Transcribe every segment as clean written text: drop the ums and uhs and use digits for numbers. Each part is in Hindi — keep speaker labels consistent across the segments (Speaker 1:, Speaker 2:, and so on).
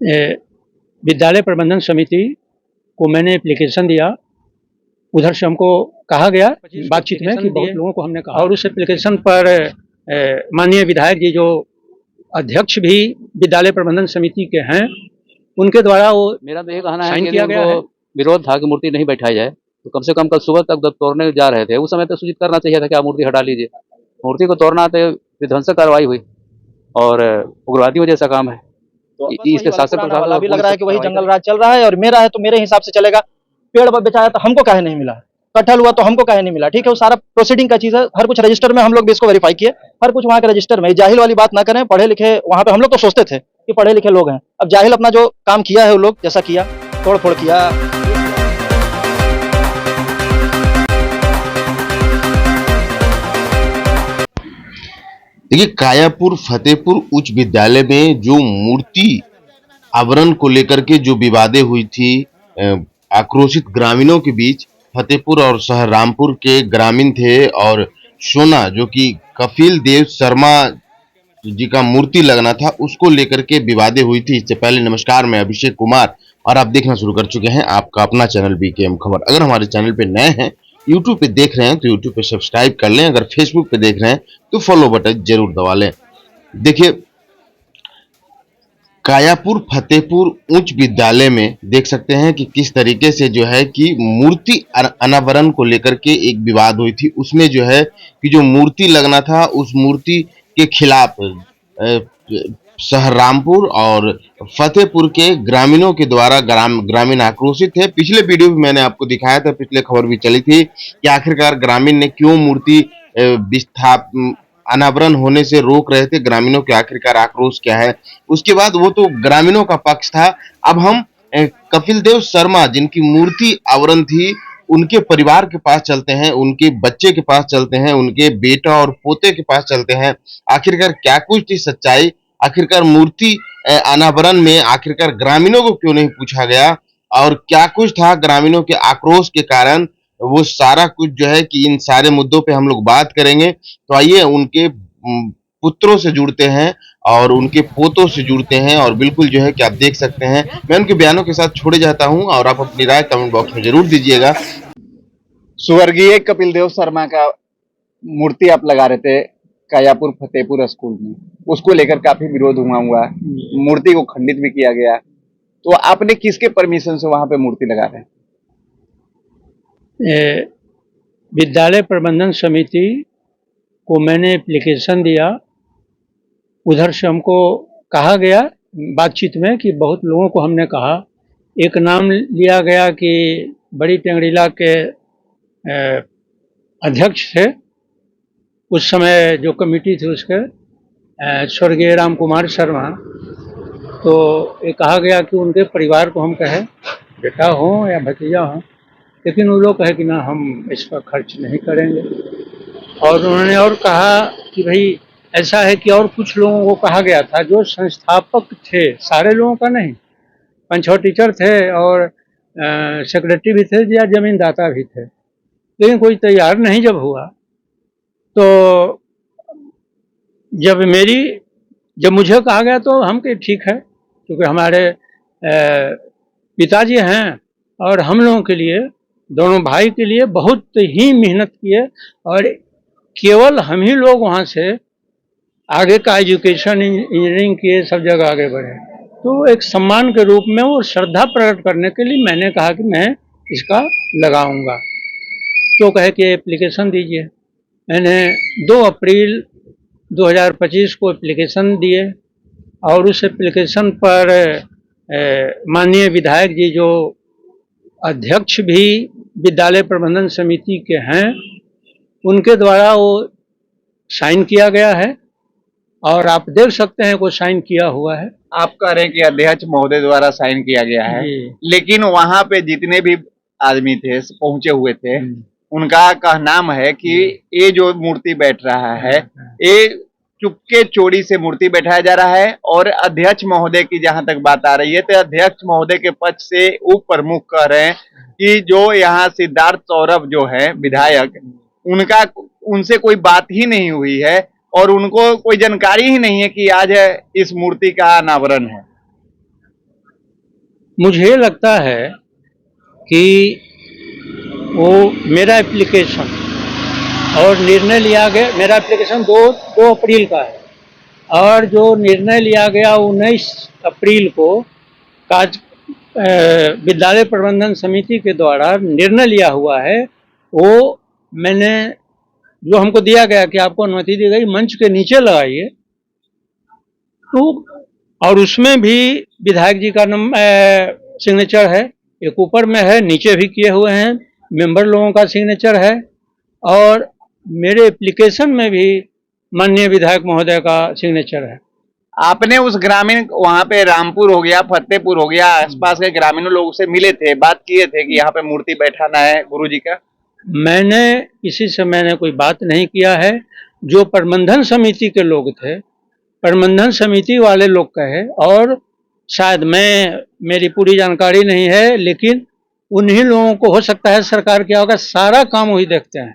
Speaker 1: ए, विद्यालय प्रबंधन समिति को मैंने एप्लीकेशन दिया। उधर से हमको कहा गया बातचीत में कि बहुत लोगों को हमने कहा, और उस एप्लीकेशन पर माननीय विधायक जी जो अध्यक्ष भी विद्यालय प्रबंधन समिति के हैं, उनके द्वारा वो
Speaker 2: मेरा तो ये कहना है
Speaker 1: साइन
Speaker 2: कि
Speaker 1: किया गया है।
Speaker 2: विरोध था कि मूर्ति नहीं बैठाई जाए, तो कम से कम कल सुबह तक जब तोड़ने जा रहे थे उस समय तो सूचित करना चाहिए था कि आप मूर्ति हटा लीजिए। मूर्ति को तोड़ना तो विध्वंसक कार्रवाई हुई और उग्रवादियों जैसा काम है।
Speaker 3: तो
Speaker 2: इसके शासन प्रशासन
Speaker 3: अभी लग रहा है कि वही जंगल राज चल रहा है और मेरा है तो मेरे हिसाब से चलेगा। पेड़ बेचाया तो हमको काहे नहीं मिला, कटहल हुआ तो हमको काहे नहीं मिला। ठीक है, वो सारा प्रोसीडिंग का चीज है, हर कुछ रजिस्टर में, हम लोग भी इसको वेरीफाई किए, हर कुछ वहाँ के रजिस्टर में। जाहिल वाली बात ना करें, पढ़े लिखे वहाँ पे हम लोग तो सोचते थे कि पढ़े लिखे लोग हैं, अब जाहिल अपना जो काम किया है वो लोग जैसा किया, तोड़ फोड़ किया।
Speaker 4: देखिए, कायापुर फतेहपुर उच्च विद्यालय में जो मूर्ति आवरण को लेकर के जो विवादें हुई थी आक्रोशित ग्रामीणों के बीच, फतेहपुर और सहरामपुर के ग्रामीण थे और सोना जो कि कपिल देव शर्मा जी का मूर्ति लगना था उसको लेकर के विवादें हुई थी। इससे पहले नमस्कार, मैं अभिषेक कुमार और आप देखना शुरू कर चुके हैं आपका अपना चैनल बीकेएम खबर। अगर हमारे चैनल पे नए हैं, यूट्यूब पे देख रहे हैं तो यूट्यूब पे सब्सक्राइब कर लें, अगर फेसबुक पे देख रहे हैं तो फॉलो बटन जरूर दबा लें। देखिए, कायापुर फतेहपुर उच्च विद्यालय में देख सकते हैं कि किस तरीके से जो है कि मूर्ति अनावरण को लेकर के एक विवाद हुई थी। उसमें जो है कि जो मूर्ति लगना था उस मूर्ति के खिलाफ सहरामपुर और फतेहपुर के ग्रामीणों के द्वारा ग्रामीण आक्रोशित थे। पिछले वीडियो में मैंने आपको दिखाया था, पिछले खबर भी चली थी कि आखिरकार ग्रामीण ने क्यों मूर्ति अनावरण होने से रोक रहे थे, ग्रामीणों के आखिरकार आक्रोश क्या है। उसके बाद वो तो ग्रामीणों का पक्ष था। अब हम कपिल देव शर्मा जिनकी मूर्ति आवरण थी उनके परिवार के पास चलते हैं, उनके बच्चे के पास चलते हैं, उनके बेटा और पोते के पास चलते हैं। आखिरकार क्या कुछ थी सच्चाई, आखिरकार मूर्ति अनावरण में आखिरकार ग्रामीणों को क्यों नहीं पूछा गया और क्या कुछ था ग्रामीणों के आक्रोश के कारण, वो सारा कुछ जो है कि इन सारे मुद्दों पे हम लोग बात करेंगे। तो आइए उनके पुत्रों से जुड़ते हैं और उनके पोतों से जुड़ते हैं और बिल्कुल जो है कि आप देख सकते हैं, मैं उनके बयानों के साथ छोड़े जाता हूं और आप अपनी राय कमेंट बॉक्स में जरूर दीजिएगा।
Speaker 3: स्वर्गीय कपिल देव शर्मा का मूर्ति आप लगा रहे थे कायापुर फतेहपुर स्कूल में, उसको लेकर काफी विरोध हुआ, मूर्ति को खंडित भी किया गया, तो आपने किसके परमिशन से वहां पे मूर्ति लगा रहे हैं?
Speaker 1: विद्यालय प्रबंधन समिति को मैंने एप्लीकेशन दिया। उधर से हमको कहा गया बातचीत में कि बहुत लोगों को हमने कहा, एक नाम लिया गया कि बड़ी टेंगड़ीला के अध्यक्ष थे उस समय, जो कमेटी थी उसके स्वर्गीय राम कुमार शर्मा। तो ये कहा गया कि उनके परिवार को हम कहे बेटा हो या भतीजा हो, लेकिन वो लोग कहे कि ना हम इस पर खर्च नहीं करेंगे। और उन्होंने और कहा कि भाई ऐसा है कि और कुछ लोगों को कहा गया था जो संस्थापक थे, सारे लोगों का नहीं, 5-6 टीचर थे और सेक्रेटरी भी थे या जमीनदाता भी थे, लेकिन कोई तैयार नहीं जब हुआ। तो जब मुझे कहा गया तो हम कहे ठीक है, क्योंकि हमारे पिताजी हैं और हम लोगों के लिए, दोनों भाई के लिए बहुत ही मेहनत किए और केवल हम ही लोग वहाँ से आगे का एजुकेशन इंजीनियरिंग किए, सब जगह आगे बढ़े। तो एक सम्मान के रूप में वो श्रद्धा प्रकट करने के लिए मैंने कहा कि मैं इसका लगाऊंगा। तो कहे कि एप्लीकेशन दीजिए। मैंने 2 अप्रैल 2025 को एप्लीकेशन दिए और उस एप्लीकेशन पर माननीय विधायक जी जो अध्यक्ष भी विद्यालय प्रबंधन समिति के हैं, उनके द्वारा वो साइन किया गया है और आप देख सकते हैं वो साइन किया हुआ है।
Speaker 3: आप कह रहे हैं कि अध्यक्ष महोदय द्वारा साइन किया गया है, लेकिन वहां पे जितने भी आदमी थे पहुंचे हुए थे, उनका कहना है कि ये जो मूर्ति बैठ रहा है ये चुपके चोरी से मूर्ति बैठाया जा रहा है। और अध्यक्ष महोदय की जहां तक बात आ रही है तो अध्यक्ष महोदय के पक्ष से उप प्रमुख कह रहे हैं कि जो यहाँ सिद्धार्थ सौरभ जो है विधायक, उनसे कोई बात ही नहीं हुई है और उनको कोई जानकारी ही नहीं है कि आज इस मूर्ति का अनावरण है।
Speaker 1: मुझे लगता है कि वो मेरा एप्लीकेशन और निर्णय लिया गया, मेरा एप्लीकेशन 2 अप्रैल का है, और जो निर्णय लिया गया 19 अप्रैल को विद्यालय प्रबंधन समिति के द्वारा निर्णय लिया हुआ है, वो मैंने जो हमको दिया गया कि आपको अनुमति दी गई, मंच के नीचे लगाइए। तो और उसमें भी विधायक जी का सिग्नेचर है, एक ऊपर में है, नीचे भी किए हुए हैं, मेंबर लोगों का सिग्नेचर है, और मेरे एप्लीकेशन में भी माननीय विधायक महोदय का सिग्नेचर है।
Speaker 3: आपने उस ग्रामीण वहाँ पे रामपुर हो गया, फतेहपुर हो गया, आसपास के ग्रामीणों लोगों से मिले थे, बात किए थे कि यहाँ पे मूर्ति बैठाना है गुरुजी का?
Speaker 1: किसी से मैंने कोई बात नहीं किया है। जो प्रबंधन समिति के लोग थे, प्रबंधन समिति वाले लोग कहे, और शायद मेरी पूरी जानकारी नहीं है, लेकिन उन्हीं लोगों को हो सकता है, सरकार क्या होगा, सारा काम वही देखते हैं,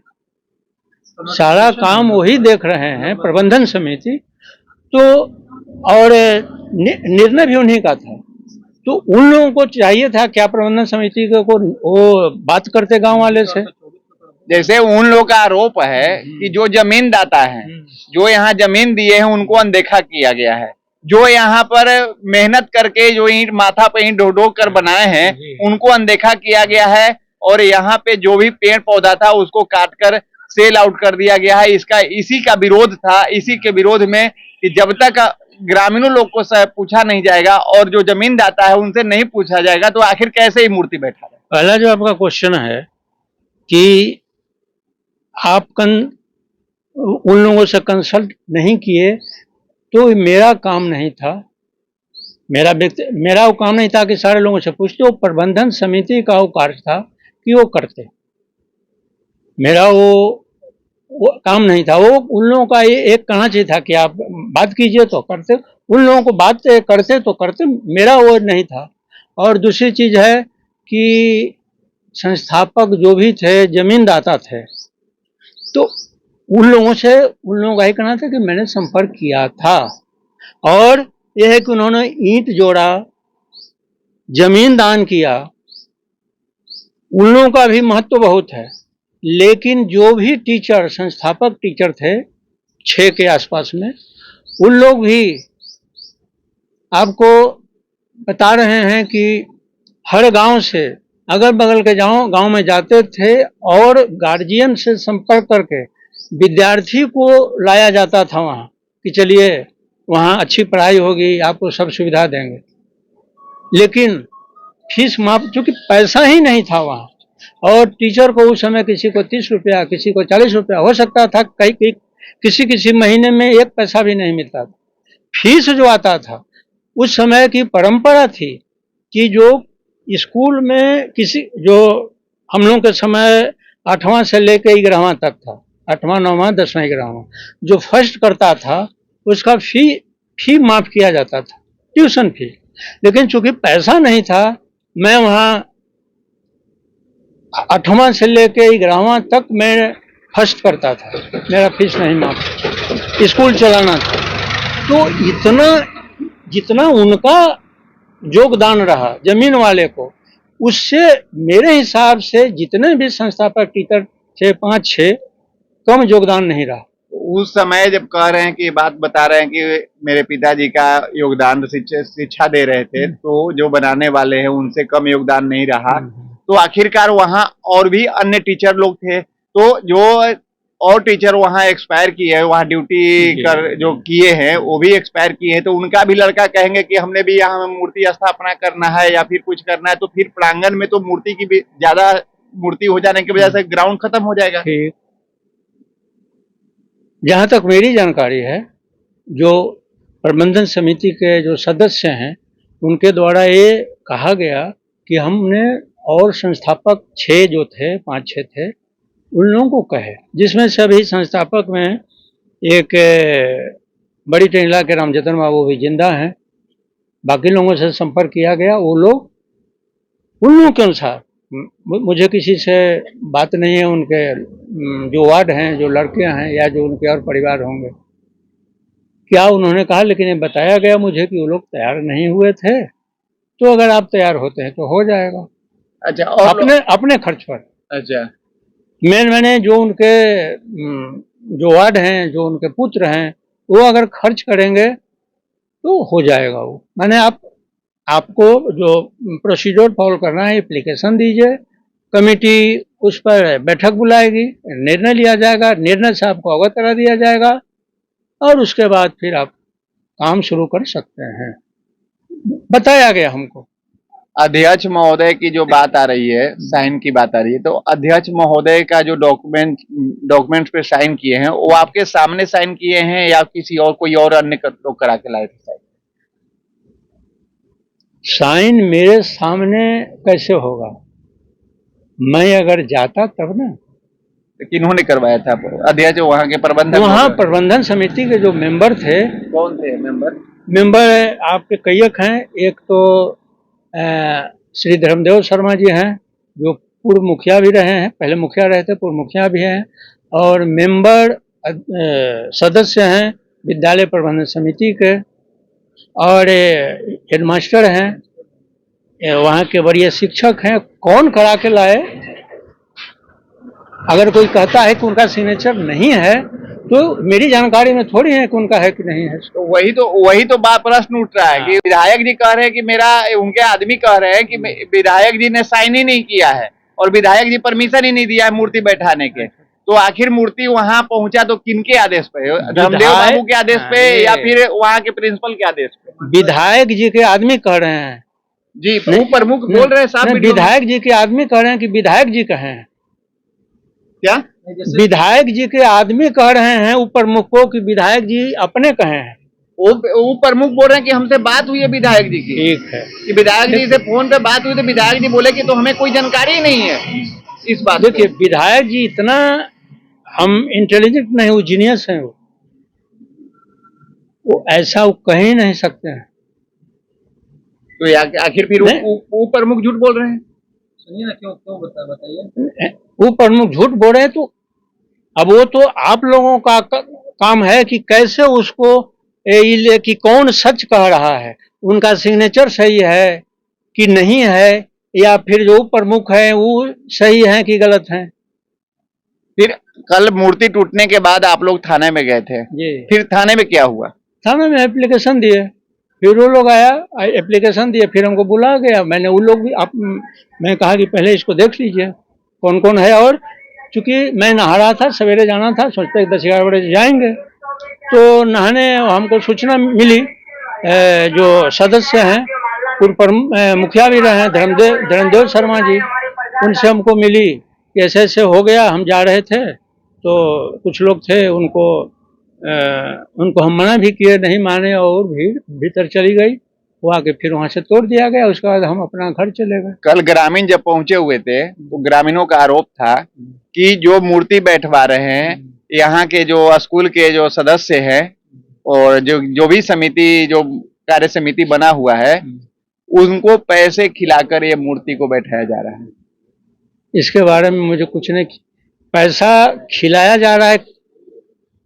Speaker 1: सारा काम वही देख रहे हैं, प्रबंधन समिति। तो और निर्णय भी उन्हीं का था, तो उन लोगों को चाहिए था क्या, प्रबंधन समिति को वो बात करते गांव वाले से।
Speaker 3: जैसे उन लोगों का आरोप है कि जो जमीन दाता है, जो यहाँ जमीन दिए हैं, उनको अनदेखा किया गया है, जो यहाँ पर मेहनत करके जो ईंट माथा पे ईंट ढो कर बनाए हैं, उनको अनदेखा किया गया है, और यहाँ पे जो भी पेड़ पौधा था उसको काट कर सेल आउट कर दिया गया है। इसी का विरोध था, इसी के विरोध में कि जब तक ग्रामीणों लोग को पूछा नहीं जाएगा और जो जमीन दाता है उनसे नहीं पूछा जाएगा, तो आखिर कैसे ही मूर्ति बैठा है।
Speaker 1: पहला जो आपका क्वेश्चन है कि आप उन लोगों से कंसल्ट नहीं किए, तो मेरा काम नहीं था, मेरा वो काम नहीं था कि सारे लोगों से पूछते, वो प्रबंधन समिति का वो कार्य था कि वो करते, मेरा वो काम नहीं था। वो उन लोगों का एक कहना चाहिए था कि आप बात कीजिए तो करते, उन लोगों को बात करते तो करते, मेरा वो नहीं था। और दूसरी चीज है कि संस्थापक जो भी थे, जमीनदाता थे, तो उन लोगों का ही कहना था कि मैंने संपर्क किया था, और यह है कि उन्होंने ईंट जोड़ा, जमीन दान किया, उन लोगों का भी महत्व बहुत है। लेकिन जो भी टीचर, संस्थापक टीचर थे 6 के आसपास में, उन लोग भी आपको बता रहे हैं कि हर गांव से, अगल बगल के गांव में जाते थे, और गार्जियन से संपर्क करके विद्यार्थी को लाया जाता था वहाँ, कि चलिए वहाँ अच्छी पढ़ाई होगी, आपको सब सुविधा देंगे। लेकिन फीस माफ, चूंकि पैसा ही नहीं था वहाँ, और टीचर को उस समय किसी को 30 रुपया, किसी को 40 रुपया, हो सकता था किसी महीने में 1 पैसा भी नहीं मिलता था। फीस जो आता था, उस समय की परंपरा थी कि जो स्कूल में जो हम लोग के समय 8वां से लेकर 11वां तक था, 8वां 9वां 10वां 11वां, जो फर्स्ट करता था उसका फी माफ किया जाता था, ट्यूशन फी। लेकिन चूंकि पैसा नहीं था, मैं वहाँ 8वां से लेकर 11वां तक मैं फर्स्ट करता था, मेरा फीस नहीं माफ, स्कूल चलाना था। तो जितना उनका योगदान रहा जमीन वाले को, उससे मेरे हिसाब से जितने भी संस्थापक टीचर थे 5-6, कम योगदान नहीं रहा।
Speaker 3: उस समय जब कह रहे हैं कि बात बता रहे हैं कि मेरे पिताजी का योगदान शिक्षा दे रहे थे, तो जो बनाने वाले हैं उनसे कम योगदान नहीं रहा, तो आखिरकार वहाँ और भी अन्य टीचर लोग थे, तो जो और टीचर वहाँ एक्सपायर किए हैं, वहाँ ड्यूटी कर जो किए हैं वो भी एक्सपायर किए हैं, तो उनका भी लड़का कहेंगे कि हमने भी यहाँ मूर्ति स्थापना करना है या फिर कुछ करना है, तो फिर प्रांगण में तो मूर्ति की भी ज्यादा मूर्ति हो जाने की वजह से ग्राउंड खत्म हो जाएगा।
Speaker 1: ठीक, जहाँ तक मेरी जानकारी है, जो प्रबंधन समिति के जो सदस्य हैं, उनके द्वारा ये कहा गया कि हमने और संस्थापक 6 जो थे, 5-6 थे, उन लोगों को कहे, जिसमें से अभी संस्थापक में एक बड़ी टेंगला के रामजतन बाबू भी जिंदा हैं, बाकी लोगों से संपर्क किया गया, वो लोग उन लोगों के अनुसार, मुझे किसी से बात नहीं है, उनके जो वार्ड हैं, जो लड़के हैं, या जो उनके और परिवार होंगे, क्या उन्होंने कहा, लेकिन ये बताया गया मुझे कि वो लोग तैयार नहीं हुए थे, तो अगर आप तैयार होते हैं तो हो जाएगा,
Speaker 3: अच्छा, और
Speaker 1: अपने खर्च पर।
Speaker 3: अच्छा,
Speaker 1: मैंने जो उनके जो वार्ड हैं, जो उनके पुत्र हैं, वो अगर खर्च करेंगे तो हो जाएगा वो। मैंने आपको जो प्रोसीजर फॉलो करना है, एप्लीकेशन दीजिए, कमेटी उस पर बैठक बुलाएगी, निर्णय लिया जाएगा, निर्णय से आपको अवगत करा दिया जाएगा और उसके बाद फिर आप काम शुरू कर सकते हैं, बताया गया हमको।
Speaker 3: अध्यक्ष महोदय की जो बात आ रही है, साइन की बात आ रही है, तो अध्यक्ष महोदय का जो डॉक्यूमेंट्स पे साइन किए हैं, वो आपके सामने साइन किए हैं या किसी और कोई और अन्य लोग करा के लाए थे साइन?
Speaker 1: साइन मेरे सामने कैसे होगा? मैं अगर जाता तब ना।
Speaker 3: किन्होंने करवाया था? अध्यक्ष वहाँ के प्रबंधक?
Speaker 1: वहाँ प्रबंधन समिति के जो मेंबर थे।
Speaker 3: कौन थे मेंबर?
Speaker 1: मेंबर आपके कईक हैं। एक तो श्री धर्मदेव शर्मा जी हैं, जो पूर्व मुखिया भी रहे हैं, पहले मुखिया रहे थे, पूर्व मुखिया भी हैं, और मेंबर सदस्य हैं विद्यालय प्रबंधन समिति के, और हेडमास्टर हैं, वहाँ के वरीय शिक्षक हैं। कौन करा के लाए? अगर कोई कहता है कि उनका सिग्नेचर नहीं है तो मेरी जानकारी में थोड़ी है कि उनका है कि नहीं है।
Speaker 3: तो वही तो बात प्रश्न उठ रहा है कि विधायक जी कह रहे हैं कि मेरा, उनके आदमी कह रहे हैं कि विधायक जी ने साइन ही नहीं किया है और विधायक जी परमिशन ही नहीं दिया है मूर्ति बैठाने के। तो आखिर मूर्ति वहां पहुंचा तो किनके आदेश पे? धर्मदेव बाबू के आदेश पे या फिर वहां के प्रिंसिपल के आदेश पे?
Speaker 1: विधायक जी के आदमी कह रहे हैं
Speaker 3: जी, प्रमुख बोल रहे हैं साहब।
Speaker 1: विधायक जी के आदमी कह रहे हैं कि विधायक जी कहे हैं
Speaker 3: क्या?
Speaker 1: विधायक जी के आदमी कह रहे हैं ऊपर मुख को कि विधायक जी अपने कहे हैं।
Speaker 3: वो प्रमुख बोल रहे हैं कि हमसे बात हुई है विधायक जी की।
Speaker 1: ठीक है
Speaker 3: कि विधायक जी से फोन पे बात हुई तो विधायक जी बोले कि तो हमें कोई जानकारी ही नहीं है इस बात।
Speaker 1: देखिए, विधायक जी इतना हम इंटेलिजेंट नहीं, वो जीनियस हैं, वो ऐसा वो कह ही नहीं सकते हैं।
Speaker 3: तो आखिर फिर वो प्रमुख झूठ बोल रहे हैं? सुनिए ना, क्यों बताइए।
Speaker 1: वो प्रमुख झूठ बोल रहे हैं तो अब वो तो आप लोगों का काम है कि कैसे उसको कि कौन सच कह रहा है, उनका सिग्नेचर सही है कि नहीं है, या फिर जो प्रमुख है वो सही है कि गलत है।
Speaker 3: फिर कल मूर्ति टूटने के बाद आप लोग थाने में गए थे जी। फिर थाने में क्या हुआ?
Speaker 1: थाने में एप्लीकेशन दिए, फिर वो लोग आया, एप्लीकेशन दिए, फिर हमको बुला गया। मैंने वो लोग भी मैं कहा कि पहले इसको देख लीजिए कौन कौन है, और चूंकि मैं नहा रहा था, सवेरे जाना था, सोचते 10-11 बजे जाएंगे, तो नहाने हमको सूचना मिली, जो सदस्य हैं, पूर्व मुखिया भी रहे हैं धर्मदेव शर्मा जी, उनसे हमको मिली कि ऐसे ऐसे हो गया। हम जा रहे थे तो कुछ लोग थे, उनको हम मना भी किए, नहीं माने, और भीड़ भीतर चली गई। वो आके फिर वहां से तोड़ दिया गया। उसके बाद हम अपना घर चले गए।
Speaker 3: कल ग्रामीण जब पहुंचे हुए थे तो ग्रामीणों का आरोप था कि जो मूर्ति बैठवा रहे हैं यहाँ के जो स्कूल के जो सदस्य हैं और जो भी समिति, जो कार्य समिति बना हुआ है, उनको पैसे खिलाकर ये मूर्ति को बैठाया जा रहा है।
Speaker 1: इसके बारे में मुझे कुछ नहीं, पैसा खिलाया जा रहा है,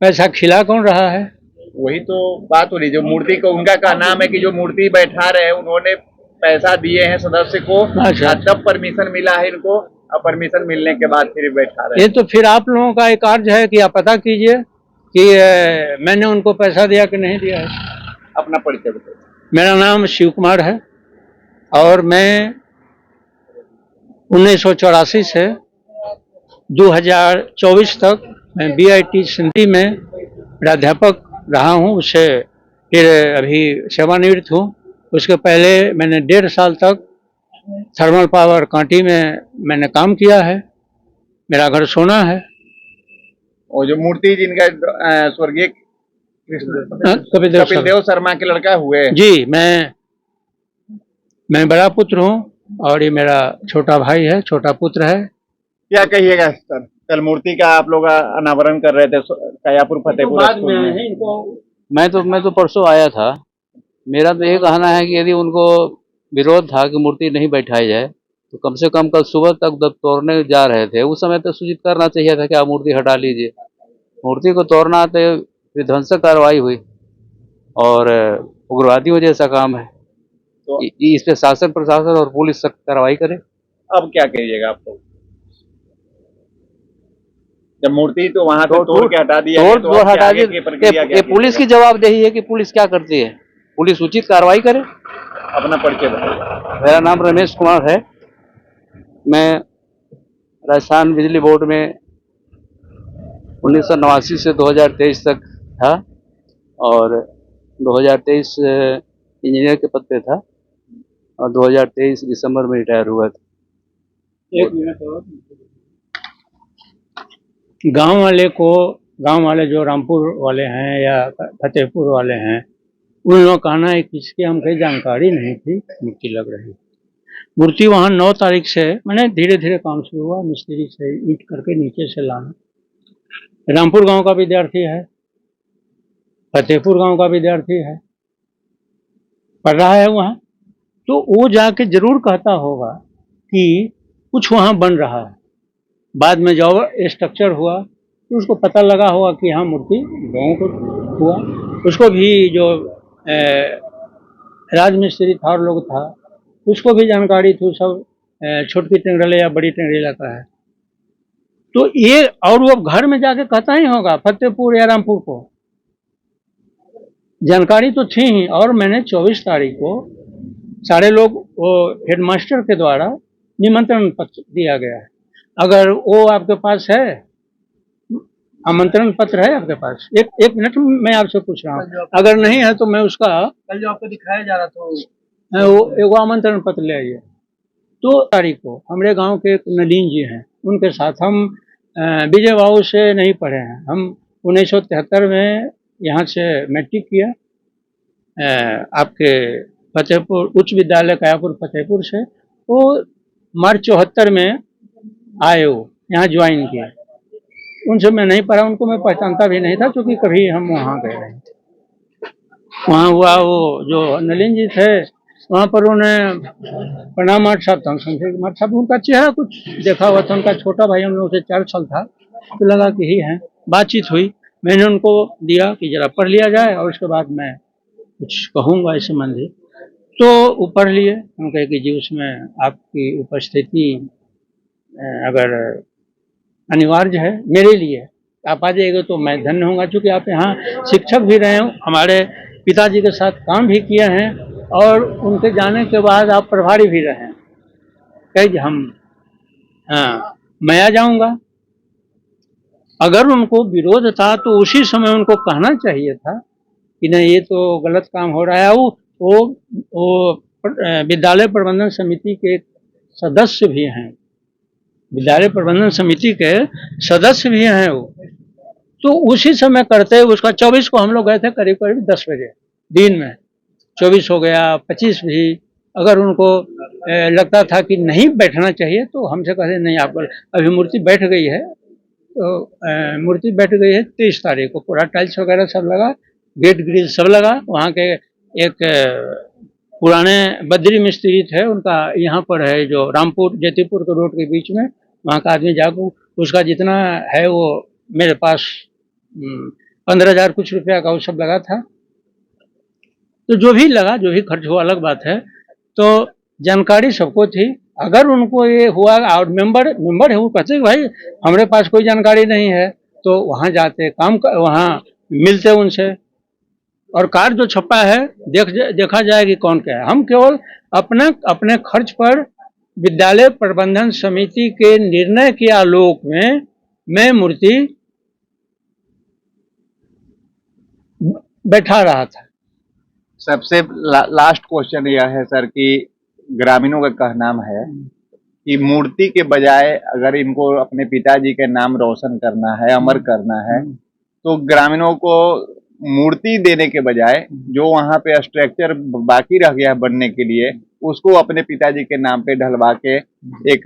Speaker 1: पैसा खिला कौन रहा है?
Speaker 3: वही तो बात हो रही। जो मूर्ति को, उनका का नाम है कि जो मूर्ति बैठा रहे हैं उन्होंने पैसा दिए हैं सदस्य को। अच्छा। तब परमिशन मिला है इनको, और परमिशन मिलने के बाद फिर बैठा रहे हैं।
Speaker 1: ये तो फिर आप लोगों का एक कार्य है कि आप पता कीजिए कि मैंने उनको पैसा दिया कि नहीं दिया है।
Speaker 3: अपना परिचय बताइए।
Speaker 1: मेरा नाम शिव कुमार है और मैं 1984 से 2024 तक मैं BIT सिंधी में प्राध्यापक रहा हूँ। उससे फिर अभी सेवानिवृत्त हूँ। उसके पहले मैंने 1.5 साल तक थर्मल पावर कांटी में मैंने काम किया है। मेरा घर सोना है।
Speaker 3: और जो मूर्ति जिनका स्वर्गीय कपिल देव शर्मा के लड़का हुए
Speaker 1: जी, मैं बड़ा पुत्र हूँ और ये मेरा छोटा भाई है, छोटा पुत्र है।
Speaker 3: क्या कहिएगा सर? कल मूर्ति का आप लोग अनावरण कर रहे थे कायापुर फतेहपुर स्कूल में।
Speaker 2: मैं तो परसों आया था। मेरा तो ये कहना है कि यदि उनको विरोध था कि मूर्ति नहीं बैठाई जाए तो कम से कम कल सुबह तक जब तोड़ने जा रहे थे उस समय तो सूचित करना चाहिए था कि आप मूर्ति हटा लीजिए। मूर्ति को तोड़ना तो विध्वंसक कार्रवाई हुई और उग्रवादियों जैसा काम है।
Speaker 3: तो
Speaker 2: इस पे शासन प्रशासन और पुलिस सख्त कार्रवाई करे।
Speaker 3: अब क्या करिएगा आप लोग? जब मूर्ति तो वहां पे तोड़ के हटा दिया गया, तो अब
Speaker 2: हटा
Speaker 3: आगे
Speaker 2: दी।
Speaker 3: की प्रक्रिया क्या
Speaker 2: ये पुलिस की जवाबदेही है कि पुलिस क्या करती है, पुलिस उचित कार्रवाई करे।
Speaker 3: अपना परिचय बताइए।
Speaker 2: मेरा नाम रमेश कुमार है। मैं राजस्थान बिजली बोर्ड में 1989 से 2023 तक था और 2023 इंजीनियर के पद पे था और 2023 दिसंबर में रिटायर हुआ था।
Speaker 1: एक मिनट और। गांव वाले जो रामपुर वाले हैं या फतेहपुर वाले हैं, उन लोगों का कहना है कि इसकी हमको जानकारी नहीं थी, मूर्ति लग रही। मूर्ति वहाँ 9 तारीख से मैंने धीरे धीरे काम शुरू हुआ, मिस्त्री से ईंट करके नीचे से लाना। रामपुर गांव का विद्यार्थी है, फतेहपुर गांव का विद्यार्थी है, पढ़ रहा है वहाँ, तो वो जाके जरूर कहता होगा कि कुछ वहाँ बन रहा है। बाद में जब स्ट्रक्चर हुआ तो उसको पता लगा होगा कि हाँ मूर्ति गाँव को हुआ। उसको भी जो राजमिस्त्री था और लोग था, उसको भी जानकारी थी, सब छोटकी टेंगरले या बड़ी टेंगरेला का है। तो ये, और वो घर में जाके कहता ही होगा फतेहपुर या रामपुर को, जानकारी तो थी ही। और मैंने 24 तारीख को सारे लोग, वो हेडमास्टर के द्वारा निमंत्रण पत्र दिया गया है। अगर वो आपके पास है, आमंत्रण पत्र है आपके पास? एक मिनट मैं आपसे पूछ रहा हूँ, अगर नहीं है तो मैं उसका, कल जो आपको दिखाया जा रहा था वो आमंत्रण पत्र ले आइए। तो तारीख को हमारे गांव के एक नलीन जी हैं, उनके साथ हम विजय बाबू से नहीं पढ़े हैं। हम 1973 में यहाँ से मैट्रिक किया आपके फतेहपुर उच्च विद्यालय कायापुर फतेहपुर से। वो मार्च 74 में आए, वो यहाँ ज्वाइन किया। उनसे मैं नहीं पढ़ा, उनको मैं पहचानता भी नहीं था क्योंकि कभी हम वहाँ गए नहीं थे। वहाँ हुआ वो जो नलिन जी थे, वहाँ पर उन्हें प्रणाम माट साहब था, हम समझे माट साहब, उनका चेहरा कुछ देखा हुआ था। उनका छोटा भाई हम लोग से 4 साल था, तो लगा कि ही है। बातचीत हुई, मैंने उनको दिया कि जरा पढ़ लिया जाए और उसके बाद मैं कुछ कहूँगा इस संबंधी। तो वो पढ़ लिए। हम कहे कि जी उसमें आपकी उपस्थिति अगर अनिवार्य है मेरे लिए, आप आ जाइएगा तो मैं धन्य होऊंगा, क्योंकि आप यहाँ शिक्षक भी रहे हो, हमारे पिताजी के साथ काम भी किए हैं और उनके जाने के बाद आप प्रभारी भी रहे हैं। कहे हम मैं आ जाऊंगा। अगर उनको विरोध था तो उसी समय उनको कहना चाहिए था कि नहीं ये तो गलत काम हो रहा है। वो विद्यालय प्रबंधन समिति के सदस्य भी हैं, विद्यालय प्रबंधन समिति के सदस्य भी हैं वो। तो उसी समय करते उसका 24 को हम लोग गए थे करीब करीब 10 बजे दिन में, 24 हो गया 25 भी। अगर उनको लगता था कि नहीं बैठना चाहिए तो हमसे कहते नहीं, आप अभी मूर्ति बैठ गई है, तो मूर्ति बैठ गई है 23 तारीख को, पूरा टाइल्स वगैरह सब लगा, गेट ग्रिल सब लगा। वहाँ के एक पुराने बद्री मिस्त्री थे, उनका यहाँ पर है जो रामपुर जयतीपुर के रोड के बीच में, वहाँ का आदमी जाकर उसका जितना है वो मेरे पास 15,000 कुछ रुपया का वो सब लगा था। तो जो भी लगा, जो भी खर्च हुआ अलग बात है। तो जानकारी सबको थी। अगर उनको ये हुआ और मेंबर है वो कहते भाई हमारे पास कोई जानकारी नहीं है, तो वहाँ जाते वहाँ मिलते उनसे, और कार्ड जो छपा है देखा जाए कि कौन क्या है। हम केवल अपने खर्च पर विद्यालय प्रबंधन समिति के निर्णय के आलोक में मैं मूर्ति बैठा रहा था।
Speaker 3: सबसे लास्ट क्वेश्चन यह है सर कि ग्रामीणों का कहना है कि मूर्ति के बजाय अगर इनको अपने पिताजी के नाम रोशन करना है, अमर करना है, तो ग्रामीणों को मूर्ति देने के बजाय जो वहाँ पे स्ट्रक्चर बाकी रह गया बनने के लिए, उसको अपने पिताजी के नाम पे ढलवा के एक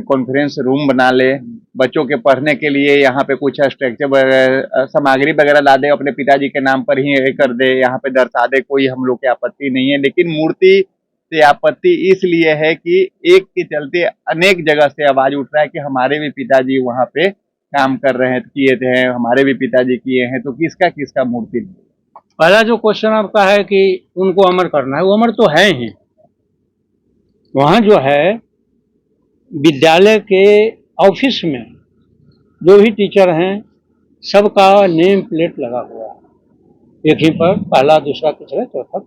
Speaker 3: कॉन्फ्रेंस रूम बना ले, बच्चों के पढ़ने के लिए यहाँ पे कुछ स्ट्रक्चर सामग्री वगैरह ला दे, अपने पिताजी के नाम पर ही कर दे, यहाँ पे दर्शा दे, कोई हम लोग की आपत्ति नहीं है। लेकिन मूर्ति से आपत्ति इसलिए है कि एक के चलते अनेक जगह से आवाज उठ रहा है कि हमारे भी पिताजी वहाँ पे काम कर रहे हैं, किए थे, हमारे भी पिताजी किए हैं, तो किसका मूर्ति?
Speaker 1: पहला जो क्वेश्चन आपका है कि उनको अमर करना है, वो अमर तो है ही, वहाँ जो है विद्यालय के ऑफिस में जो भी टीचर हैं सबका नेम प्लेट लगा हुआ है, एक ही पर पहला दूसरा तीसरा चौथा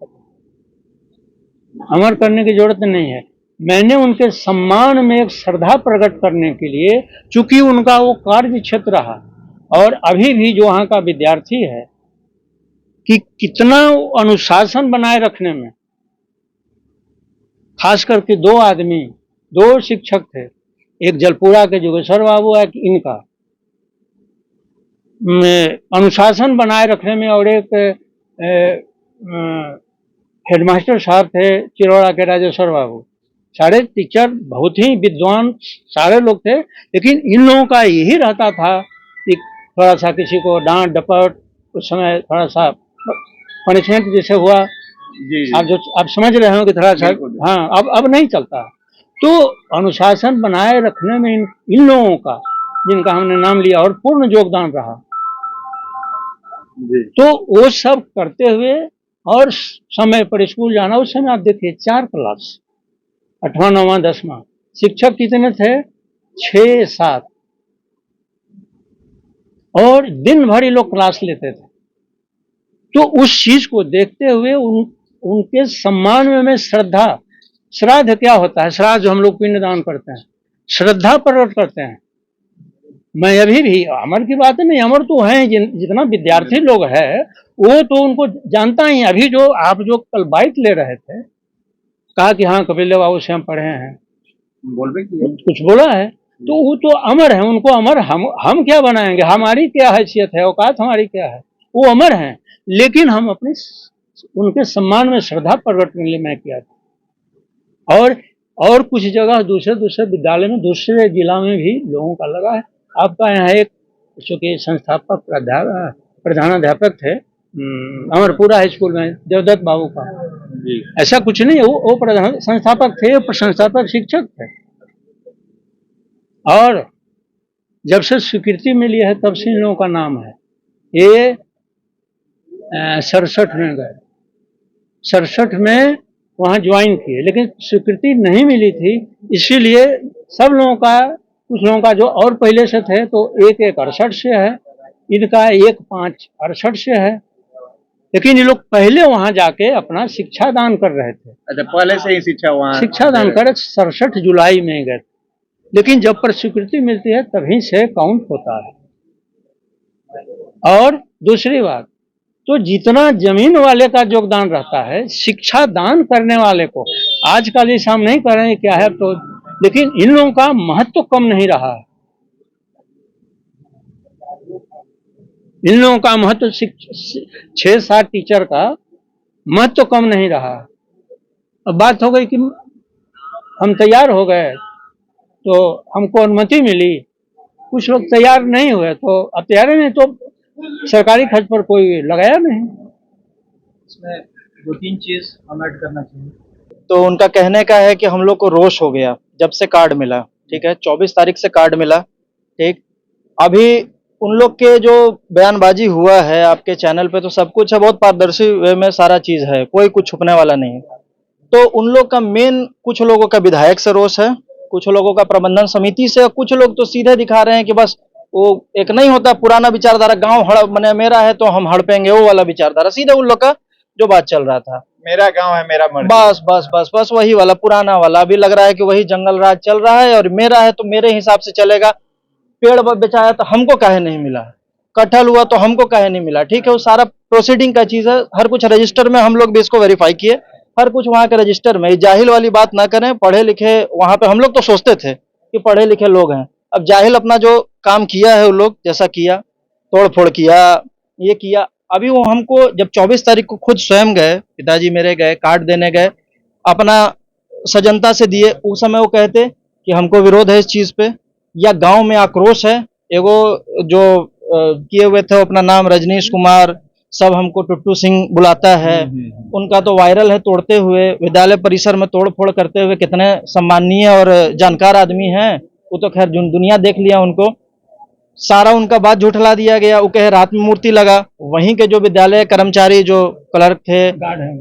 Speaker 1: अमर करने की जरूरत नहीं है। मैंने उनके सम्मान में एक श्रद्धा प्रकट करने के लिए, चूंकि उनका वो कार्य क्षेत्र रहा और अभी भी जो वहाँ का विद्यार्थी है कि कितना अनुशासन बनाए रखने में, खास करके दो शिक्षक थे, एक जलपुरा के जोगेश्वर बाबू है कि इनका अनुशासन बनाए रखने में, और एक हेडमास्टर साहब थे चिरौड़ा के राजेश्वर बाबू। सारे टीचर बहुत ही विद्वान सारे लोग थे, लेकिन इन लोगों का यही रहता था कि थोड़ा सा किसी को डांट डपट, उस समय थोड़ा सा पनिशमेंट जैसे हुआ, आप समझ रहे हो कि थोड़ा सा, हाँ अब नहीं चलता। तो अनुशासन बनाए रखने में इन लोगों का, जिनका हमने नाम लिया, और पूर्ण योगदान रहा। तो वो सब करते हुए और समय पर स्कूल जाना। उस समय आप देखिए 4 क्लास, 8वां 9वां 10वां, शिक्षक कितने थे? 6-7, और दिन भर ये लोग क्लास लेते थे। तो उस चीज को देखते हुए उनके सम्मान में मैं श्राद्ध क्या होता है? श्राद्ध जो हम लोग पिंडदान करते हैं, श्रद्धा प्रकट करते हैं। मैं अभी भी, अमर की बात नहीं, अमर तो हैं, जितना विद्यार्थी लोग है वो तो उनको जानता ही। अभी जो आप जो कल बाइट ले रहे थे, कहा कि हाँ कपिल देव बाबू से हम पढ़े हैं, कुछ बोला है, तो वो तो अमर है, उनको अमर हम क्या बनाएंगे? हमारी क्या हैसियत है, औकात हमारी क्या है? वो अमर हैं, लेकिन हम अपने उनके सम्मान में श्रद्धा प्रकट करने के लिए मैं किया था। और कुछ जगह दूसरे विद्यालय में, दूसरे जिला में भी लोगों का लगा है। आपका यहाँ एक चूंकि संस्थापक प्रधानाध्यापक थे अमरपुरा हाई स्कूल में, देवदत्त बाबू का, ऐसा कुछ नहीं है, वो प्रधान संस्थापक थे, संस्थापक शिक्षक थे। और जब से स्वीकृति मिली है तब से इन लोगों का नाम है। ये 67 में गए, 67 में वहाँ ज्वाइन किए, लेकिन स्वीकृति नहीं मिली थी, इसीलिए सब लोगों का, कुछ लोगों का जो और पहले से थे तो 1-1-68 से है, इनका 1-5-68 से है। लेकिन ये लोग पहले वहां जाके अपना शिक्षा दान कर रहे थे।
Speaker 3: अच्छा, पहले से ही शिक्षा
Speaker 1: दान कर 67 जुलाई में गए, लेकिन जब पर स्वीकृति मिलती है तभी से काउंट होता है। और दूसरी बात, तो जितना जमीन वाले का योगदान रहता है, शिक्षा दान करने वाले को, आजकल इस हम नहीं कर रहे हैं क्या है, तो लेकिन इन लोगों का महत्व तो कम नहीं रहा है। इन लोगों का महत्व 6-7 टीचर का महत्व तो कम नहीं रहा। अब बात हो गई कि हम तैयार हो गए तो हमको अनुमति मिली, कुछ लोग तैयार नहीं हुए, तो अब तैयार नहीं तो सरकारी खर्च पर कोई लगाया नहीं।
Speaker 5: इसमें 2-3 चीज हम ऐड करना चाहिए। तो उनका कहने का है कि हम लोग को रोष हो गया जब से कार्ड मिला, ठीक है, 24 तारीख से कार्ड मिला, ठीक। अभी उन लोग के जो बयानबाजी हुआ है आपके चैनल पे, तो सब कुछ है, बहुत पारदर्शी वे में सारा चीज है, कोई कुछ छुपने वाला नहीं। तो उन लोग का मेन, कुछ लोगों का विधायक से रोष है, कुछ लोगों का प्रबंधन समिति से, कुछ लोग तो सीधे दिखा रहे हैं कि बस वो एक नहीं होता पुराना विचारधारा, गांव हड़ मेरा है तो हम हड़पेंगे, वो वाला विचारधारा, सीधे उन लोग का जो बात चल रहा था,
Speaker 3: मेरा गांव है मेरा मर्जी,
Speaker 5: बस बस बस बस वही वाला पुराना वाला। अभी लग रहा है कि वही जंगल राज चल रहा है, और मेरा है तो मेरे हिसाब से चलेगा। पेड़ बेचाया तो हमको काहे नहीं मिला, कटहल हुआ तो हमको काहे नहीं मिला, ठीक है, वो सारा प्रोसीडिंग का चीज है, हर कुछ रजिस्टर में, हम लोग भी इसको वेरीफाई किए, हर कुछ वहाँ के रजिस्टर में। जाहिल वाली बात ना करें, पढ़े लिखे वहाँ पे हम लोग तो सोचते थे कि पढ़े लिखे लोग हैं, अब जाहिल अपना जो काम किया है वो लोग जैसा किया, तोड़ फोड़ किया, ये किया। अभी वो हमको जब 24 तारीख को खुद स्वयं गए, पिताजी मेरे गए, कार्ड देने गए, अपना सजनता से दिए, उस समय वो कहते कि हमको विरोध है इस चीज पे, या गांव में आक्रोश है। एगो जो किए हुए थे अपना नाम रजनीश कुमार, सब हमको टुट्टू सिंह बुलाता है, उनका तो वायरल है, तोड़ते हुए विद्यालय परिसर में तोड़ फोड़ करते हुए, कितने सम्माननीय और जानकार आदमी हैं, वो तो खैर दुनिया देख लिया उनको। सारा उनका बात झुठला दिया गया, वो कहे रात में मूर्ति लगा। वहीं के जो विद्यालय कर्मचारी, जो क्लर्क थे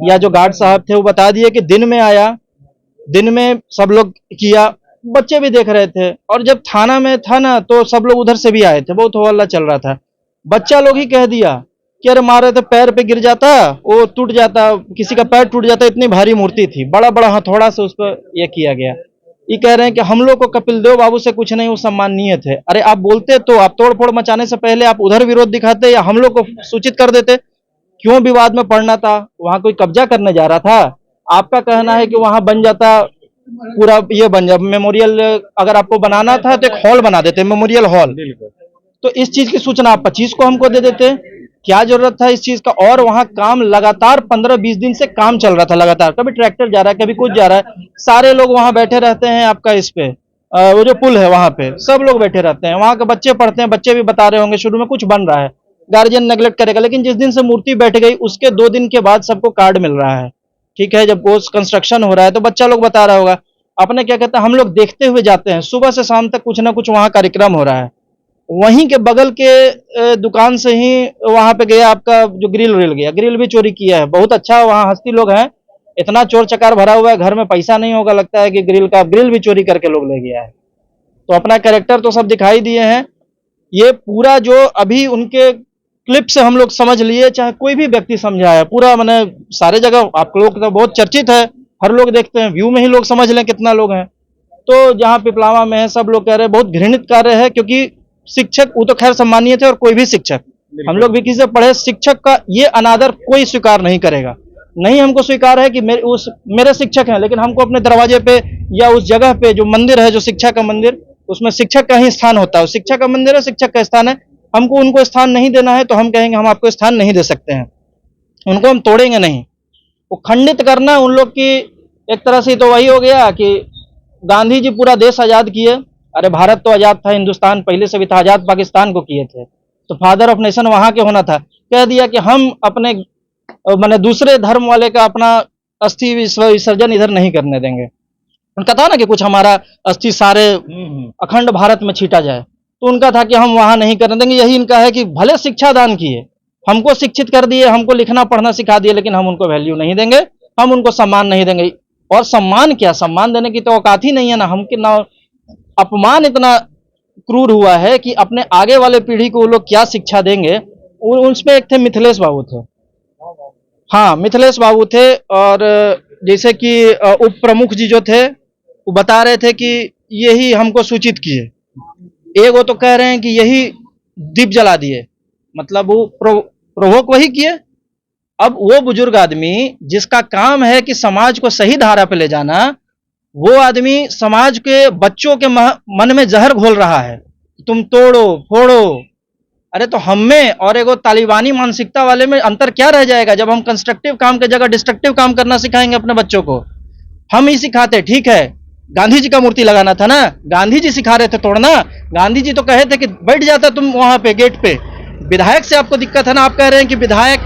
Speaker 5: या जो गार्ड साहब थे, वो बता दिए कि दिन में आया, दिन में सब लोग किया, बच्चे भी देख रहे थे, और जब थाना में था ना तो सब लोग उधर से भी आए थे, बहुत हल्ला चल रहा था। बच्चा लोग ही कह दिया कि अरे मारे तो पैर पे गिर जाता, वो टूट जाता, किसी का पैर टूट जाता, इतनी भारी मूर्ति थी, बड़ा बड़ा हथौड़ा से उस पर यह किया गया। ये कह रहे हैं कि हम लोग को कपिल देव बाबू से कुछ नहीं, वो सम्माननीय थे। अरे आप बोलते तो, आप तोड़ फोड़ मचाने से पहले आप उधर विरोध दिखाते या हम लोग को सूचित कर देते, क्यों विवाद में पड़ना था? वहां कोई कब्जा करने जा रहा था? आपका कहना है कि वहां बन जाता पूरा, ये बन जा मेमोरियल, अगर आपको बनाना था तो एक हॉल बना देते, मेमोरियल हॉल। तो इस चीज की सूचना आप 25 को हमको दे देते, क्या जरूरत था इस चीज का? और वहां काम लगातार 15-20 दिन से काम चल रहा था लगातार, कभी ट्रैक्टर जा रहा है, कभी कुछ जा रहा है, सारे लोग वहां बैठे रहते हैं। आपका इस पे वो जो पुल है वहां पे सब लोग बैठे रहते हैं, वहां के बच्चे पढ़ते हैं, बच्चे भी बता रहे होंगे शुरू में कुछ बन रहा है, गार्जियन नेग्लेक्ट करेगा, लेकिन जिस दिन से मूर्ति बैठ गई उसके 2 दिन के बाद सबको कार्ड मिल रहा है। ठीक है, जब वो कंस्ट्रक्शन हो रहा है तो बच्चा लोग बता रहा होगा, अपने क्या कहते हैं, हम लोग देखते हुए जाते हैं, सुबह से शाम तक कुछ ना कुछ वहां कार्यक्रम हो रहा है। वहीं के बगल के दुकान से ही वहां पे गया, आपका जो ग्रिल रेल गया, ग्रिल भी चोरी किया है। बहुत अच्छा, वहां हस्ती लोग हैं, इतना चोर चकार भरा हुआ है, घर में पैसा नहीं होगा, लगता है कि ग्रिल भी चोरी करके लोग ले गया है। तो अपना कैरेक्टर तो सब दिखाई दिए हैं। ये पूरा जो अभी उनके क्लिप से हम लोग समझ लिए, चाहे कोई भी व्यक्ति समझा है, पूरा मैंने सारे जगह, आप लोग तो बहुत चर्चित है, हर लोग देखते हैं, व्यू में ही लोग समझ लें कितना लोग हैं। तो जहाँ पिपलावा में है, सब लोग कह रहे हैं बहुत घृणित कार्य है, क्योंकि शिक्षक, वो तो खैर सम्मानीय थे, और कोई भी शिक्षक, हम लोग भी किसी से पढ़े, शिक्षक का ये अनादर कोई स्वीकार नहीं करेगा। नहीं हमको स्वीकार है कि मेरे शिक्षक हैं, लेकिन हमको अपने दरवाजे पे या उस जगह पे जो मंदिर है, जो शिक्षा का मंदिर, उसमें शिक्षक का ही स्थान होता है, शिक्षक का मंदिर है, शिक्षक का स्थान है, हमको उनको स्थान नहीं देना है तो हम कहेंगे हम आपको स्थान नहीं दे सकते हैं, उनको हम तोड़ेंगे नहीं। वो खंडित करना उन लोग की एक तरह से तो वही हो गया कि गांधी जी पूरा देश आजाद किए, अरे भारत तो आजाद था, हिंदुस्तान पहले से भी था, आजाद पाकिस्तान को किए थे, तो फादर ऑफ नेशन वहां के होना था। कह दिया कि हम अपने माने दूसरे धर्म वाले का अपना अस्थि विसर्जन इधर नहीं करने देंगे। उनका था ना कि कुछ हमारा अस्थि सारे अखंड भारत में छीटा जाए, तो उनका था कि हम वहां नहीं करने देंगे। यही इनका है कि भले शिक्षा दान किए, हमको शिक्षित कर दिए, हमको लिखना पढ़ना सिखा दिए, लेकिन हम उनको वैल्यू नहीं देंगे, हम उनको सम्मान नहीं देंगे। और सम्मान क्या, सम्मान देने की तो औकात ही नहीं है ना, हमके ना अपमान इतना क्रूर हुआ है कि अपने आगे वाले पीढ़ी को वो लोग क्या शिक्षा देंगे। उसमें एक थे मिथिलेश बाबू थे, हाँ मिथिलेश बाबू थे, और जैसे कि उप प्रमुख जी जो थे वो बता रहे थे कि यही हमको सूचित किए। एक वो तो कह रहे हैं कि यही दीप जला दिए, मतलब वो प्रोवोक वही किए। अब वो बुजुर्ग आदमी जिसका काम है कि समाज को सही धारा पे ले जाना, वो आदमी समाज के बच्चों के मन में जहर घोल रहा है, तुम तोड़ो फोड़ो। अरे तो हम में और एगो तालिबानी मानसिकता वाले में अंतर क्या रह जाएगा, जब हम कंस्ट्रक्टिव काम की जगह डिस्ट्रक्टिव काम करना सिखाएंगे अपने बच्चों को। हम ही सिखाते, ठीक है गांधी जी का मूर्ति लगाना था ना, गांधी जी सिखा रहे थे तोड़ना, गांधी जी तो कहे थे कि बैठ जाता तुम वहां पे गेट पे। विधायक से आपको दिक्कत है ना, आप कह रहे हैं कि विधायक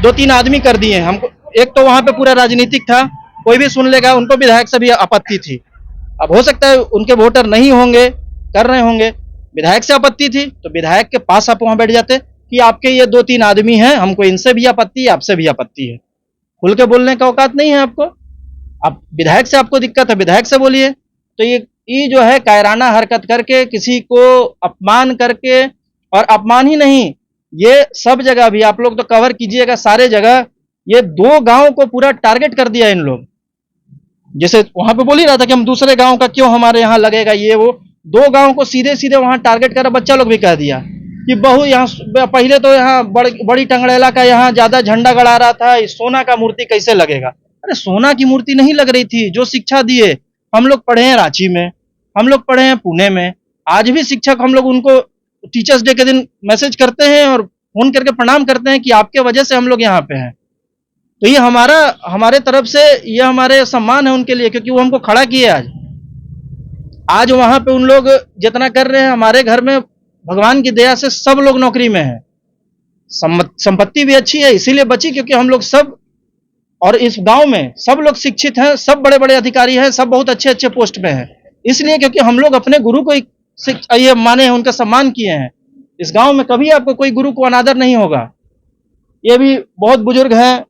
Speaker 5: 2-3 आदमी कर दिए हमको, एक तो वहां पे पूरा राजनीतिक था, कोई भी सुन लेगा, उनको विधायक से भी आपत्ति थी। अब हो सकता है उनके वोटर नहीं होंगे, कर रहे होंगे, विधायक से आपत्ति थी तो विधायक के पास आप वहां बैठ जाते कि आपके ये 2-3 आदमी हैं, हमको इनसे भी आपत्ति है, आपसे भी आपत्ति है। खुल के बोलने का औकात नहीं है आपको। अब विधायक से आपको दिक्कत है, विधायक से बोलिए। तो ये जो है कायराना हरकत करके, किसी को अपमान करके, और अपमान ही नहीं, ये सब जगह भी आप लोग तो कवर कीजिएगा, सारे जगह ये 2 गांव को पूरा टारगेट कर दिया इन लोग। जैसे वहां पे बोल ही रहा था कि हम दूसरे गांव का क्यों हमारे यहाँ लगेगा, ये वो 2 गांव को सीधे सीधे वहां टारगेट करा। बच्चा लोग भी कह दिया कि बहु यहाँ पहले तो यहाँ बड़ी टंगड़ेला का यहाँ ज्यादा झंडा गड़ा रहा था, सोना का मूर्ति कैसे लगेगा। अरे सोना की मूर्ति नहीं लग रही थी, जो शिक्षा दिए, हम लोग पढ़े हैं रांची में, हम लोग पढ़े हैं पुणे में, आज भी शिक्षक हम लोग उनको टीचर्स डे के दिन मैसेज करते हैं और फोन करके प्रणाम करते हैं कि आपके वजह से हम लोग यहाँ पे हैं। तो ये हमारे तरफ से ये हमारे सम्मान है उनके लिए, क्योंकि वो हमको खड़ा किए। आज वहां पे उन लोग जितना कर रहे हैं, हमारे घर में भगवान की दया से सब लोग नौकरी में है, संपत्ति भी अच्छी है, इसीलिए बची क्योंकि हम लोग सब, और इस गांव में सब लोग शिक्षित हैं, सब बड़े बड़े अधिकारी हैं, सब बहुत अच्छे अच्छे पोस्ट पे हैं, इसलिए क्योंकि हम लोग अपने गुरु को ये माने हैं, उनका सम्मान किए हैं। इस गांव में कभी आपको कोई गुरु को अनादर नहीं होगा। ये भी बहुत बुजुर्ग हैं,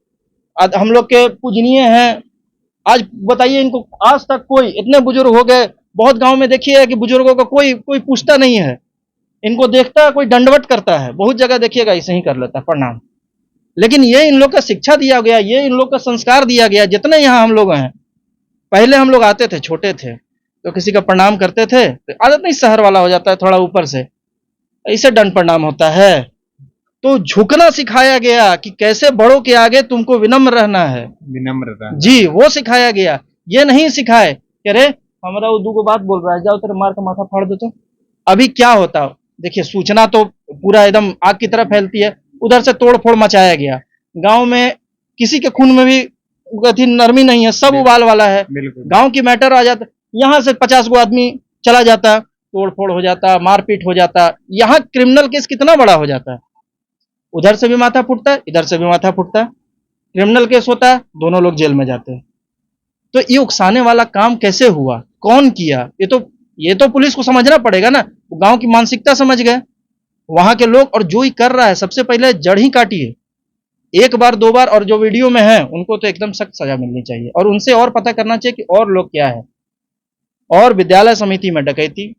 Speaker 5: हम लोग के पूजनीय हैं, आज बताइए इनको, आज तक कोई, इतने बुजुर्ग हो गए, बहुत गांव में देखिए कि बुजुर्गों को कोई पूछता नहीं है, इनको देखता है कोई दंडवत करता है, बहुत जगह देखिएगा ऐसे ही कर लेता है, प्रणाम। लेकिन ये इन लोग का शिक्षा दिया गया, ये इन लोग का संस्कार दिया गया। जितने यहाँ हम लोग हैं, पहले हम लोग आते थे, छोटे थे तो किसी का प्रणाम करते थे, तो आदत नहीं, शहर वाला हो जाता है थोड़ा ऊपर से, ऐसे दंड प्रणाम होता है। तो झुकना सिखाया गया कि कैसे बड़ों के आगे तुमको विनम्र रहना है,
Speaker 3: विनम्रता।
Speaker 5: जी, वो सिखाया गया। ये नहीं सिखाए कि अरे हमारा वो दूगो बात बोल रहा है, जाओ तेरे मार का माथा फाड़ दो। तो अभी क्या होता, देखिए सूचना तो पूरा एकदम आग की तरह फैलती है, उधर से तोड़ फोड़ मचाया गया। गांव में किसी के खून में भी अथी नरमी नहीं है, सब उबाल वाला है। गांव की मैटर आ जाता, यहाँ से 50 गो आदमी चला जाता, तोड़ फोड़ हो जाता, मारपीट हो जाता। यहाँ क्रिमिनल केस कितना बड़ा हो जाता है, उधर से भी माथा फूटता है, इधर से भी माथा फूटता है, क्रिमिनल केस होता है, दोनों लोग जेल में जाते हैं। तो ये उकसाने वाला काम कैसे हुआ, कौन किया, ये तो पुलिस को समझना पड़ेगा ना। गांव की मानसिकता समझ गए वहां के लोग, और जो ही कर रहा है सबसे पहले जड़ ही काटिए, एक बार दो बार। और जो वीडियो में है उनको तो एकदम सख्त सजा मिलनी चाहिए, और उनसे और पता करना चाहिए कि और लोग क्या है। और विद्यालय समिति में डकैती,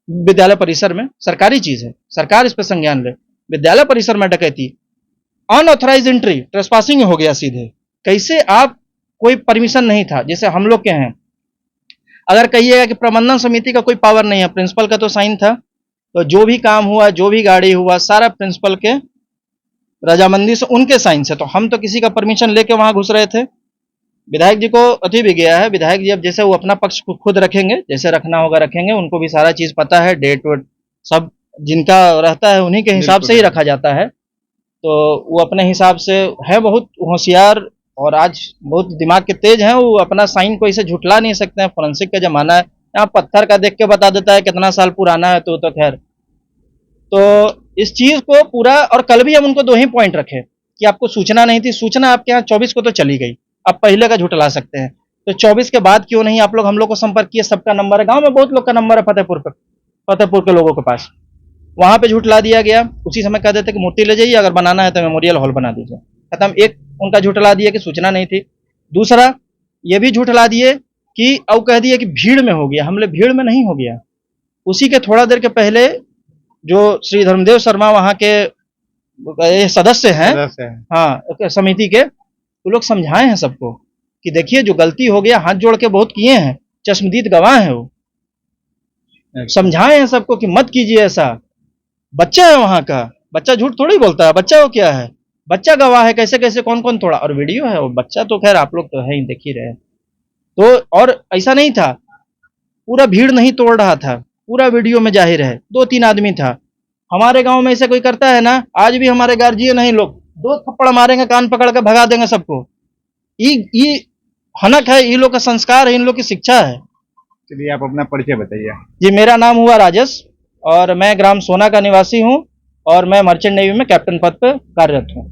Speaker 5: विद्यालय परिसर में, सरकारी चीज है, सरकार इस पर संज्ञान ले। विद्यालय परिसर में डकैती, अनऑथराइज एंट्री, ट्रेसपासिंग हो गया सीधे। कैसे आप, कोई परमिशन नहीं था, जैसे हम लोग के हैं। अगर कहिएगा कि प्रबंधन समिति का कोई पावर नहीं है, प्रिंसिपल का तो साइन था, तो जो भी काम हुआ, जो भी गाड़ी हुआ, सारा प्रिंसिपल के रजामंदी से, उनके साइन से। तो हम तो किसी का परमिशन लेके वहां घुस रहे थे। विधायक जी को अति भी गया है, विधायक जी अब जैसे वो अपना पक्ष खुद रखेंगे, जैसे रखना होगा रखेंगे, उनको भी सारा चीज पता है, डेट वेट सब जिनका रहता है उन्हीं के हिसाब से ही रखा जाता है। तो वो अपने हिसाब से है बहुत होशियार, और आज बहुत दिमाग के तेज हैं। वो अपना साइन को इसे झुटला नहीं सकते हैं, फोरेंसिक का जमाना है, यहाँ पत्थर का देख के बता देता है कितना साल पुराना है। तो खैर, तो इस चीज को पूरा, और कल भी हम उनको 2 ही पॉइंट रखे कि आपको सूचना नहीं थी। सूचना आपके यहाँ 24 को तो चली गई, अब पहले का झुटला सकते हैं, तो 24 के बाद क्यों नहीं आप लोग हम लोग को संपर्क किए? सबका नंबर है, गांव में बहुत लोग का नंबर है, फतेहपुर के लोगों के पास। वहां पे झुटला दिया गया, उसी समय कह देते कि मूर्ति ले जाइए, अगर बनाना है तो मेमोरियल हॉल बना दीजिए, खत्म। एक उनका झुटला दिया कि सूचना नहीं थी। दूसरा ये भी झुटला दिए कि अब कह दिए कि भीड़ में हो गया। हमले भीड़ में नहीं हो गया, उसी के थोड़ा देर के पहले जो श्री धर्मदेव शर्मा वहां के सदस्य हैं, हाँ, समिति के, वो लोग समझाए हैं सबको कि देखिए जो गलती हो गया, हाथ जोड़ के बहुत किए हैं, चश्मदीद गवाह है वो, समझाए हैं सबको कि मत कीजिए ऐसा। बच्चा है वहां का, बच्चा झूठ थोड़ी बोलता है, बच्चा वो क्या है, बच्चा गवाह है, कैसे कैसे कौन कौन तोड़ा, और वीडियो है। वो बच्चा तो खैर आप लोग तो है ही, देख ही रहे। तो और ऐसा नहीं था, पूरा भीड़ नहीं तोड़ रहा था, पूरा वीडियो में जाहिर है 2-3 आदमी था। हमारे गांव में ऐसे कोई करता है ना, आज भी हमारे गार्जियन नहीं, लोग 2 थप्पड़ मारेंगे, कान पकड़ के भगा देंगे सबको। ये हनक है, इन लोग का संस्कार है, इन लोग की शिक्षा है।
Speaker 3: चलिए आप अपना परिचय बताइए।
Speaker 5: जी, मेरा नाम हुआ राजेश, और मैं ग्राम सोना का निवासी हूँ, और मैं मर्चेंट नेवी में कैप्टन पद पर कार्यरत हूँ।